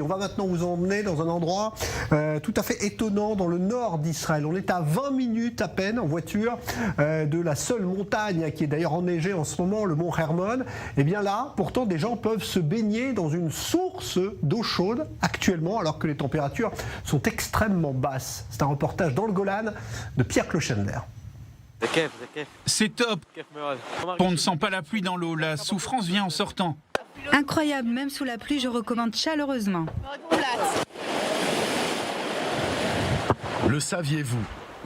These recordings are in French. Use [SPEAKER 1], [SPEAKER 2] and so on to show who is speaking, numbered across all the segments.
[SPEAKER 1] On va maintenant vous emmener dans un endroit tout à fait étonnant dans le nord d'Israël. On est à 20 minutes à peine en voiture de la seule montagne qui est d'ailleurs enneigée en ce moment, le mont Hermon. Et bien là, pourtant, des gens peuvent se baigner dans une source d'eau chaude actuellement alors que les températures sont extrêmement basses. C'est un reportage dans le Golan de Pierre Clochender.
[SPEAKER 2] C'est top. On ne sent pas la pluie dans l'eau, la souffrance vient en sortant.
[SPEAKER 3] Incroyable, même sous la pluie, je recommande chaleureusement.
[SPEAKER 4] Le saviez-vous?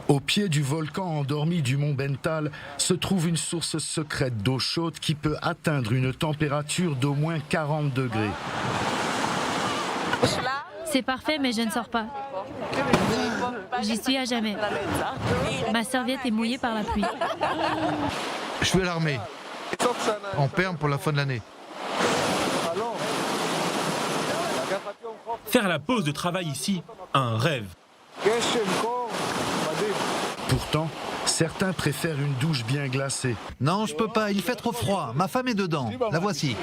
[SPEAKER 4] Au pied du volcan endormi du mont Bental se trouve une source secrète d'eau chaude qui peut atteindre une température d'au moins 40 degrés.
[SPEAKER 5] C'est parfait, mais je ne sors pas. J'y suis à jamais. Ma serviette est mouillée par la pluie.
[SPEAKER 6] Je suis à l'armée, en perme pour la fin de l'année.
[SPEAKER 7] Faire la pause de travail ici, un rêve.
[SPEAKER 4] Pourtant, certains préfèrent une douche bien glacée.
[SPEAKER 6] Non, je peux pas, il fait trop froid. Ma femme est dedans, la voici.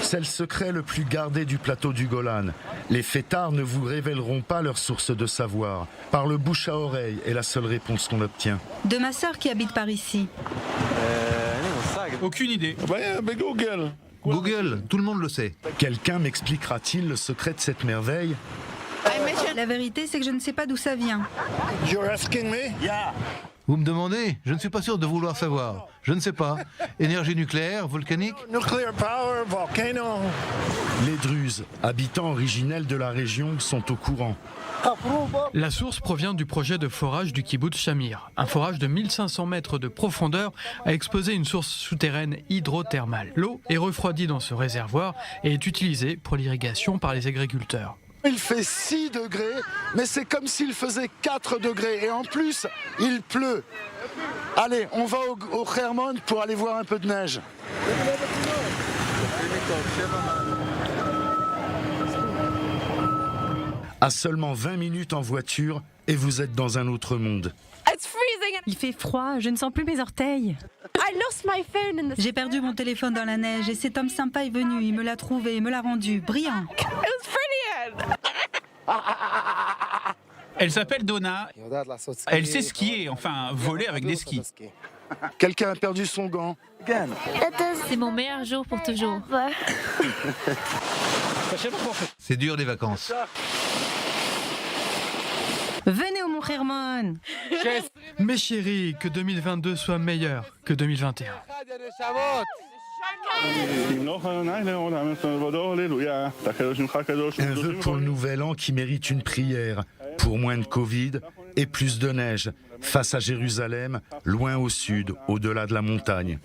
[SPEAKER 4] C'est le secret le plus gardé du plateau du Golan. Les fêtards ne vous révéleront pas leur source de savoir. Par le bouche à oreille est la seule réponse qu'on obtient.
[SPEAKER 3] De ma sœur qui habite par ici.
[SPEAKER 2] Aucune idée.
[SPEAKER 6] Google, tout le monde le sait.
[SPEAKER 4] Quelqu'un m'expliquera-t-il le secret de cette merveille?
[SPEAKER 3] La vérité, c'est que je ne sais pas d'où ça vient.
[SPEAKER 6] Vous me demandez? Je ne suis pas sûr de vouloir savoir. Je ne sais pas. Énergie nucléaire, volcanique?
[SPEAKER 4] Les Druzes, habitants originels de la région, sont au courant.
[SPEAKER 8] La source provient du projet de forage du kibboutz Shamir. Un forage de 1500 mètres de profondeur a exposé une source souterraine hydrothermale. L'eau est refroidie dans ce réservoir et est utilisée pour l'irrigation par les agriculteurs.
[SPEAKER 9] Il fait 6 degrés, mais c'est comme s'il faisait 4 degrés. Et en plus, il pleut. Allez, on va au Hermon pour aller voir un peu de neige.
[SPEAKER 4] À seulement 20 minutes en voiture, et vous êtes dans un autre monde.
[SPEAKER 5] Il fait froid, je ne sens plus mes orteils.
[SPEAKER 3] J'ai perdu mon téléphone dans la neige et cet homme sympa est venu, il me l'a trouvé, il me l'a rendu. Brillant.
[SPEAKER 2] Elle s'appelle Donna. Elle sait skier, enfin voler avec des skis.
[SPEAKER 9] Quelqu'un a perdu son gant.
[SPEAKER 5] C'est mon meilleur jour pour toujours.
[SPEAKER 6] C'est dur les vacances.
[SPEAKER 3] Venez au mont Hermon.
[SPEAKER 8] Mes chéris, que 2022 soit meilleur que 2021.
[SPEAKER 4] Un vœu pour le nouvel an qui mérite une prière, pour moins de Covid et plus de neige, face à Jérusalem, loin au sud, au-delà de la montagne.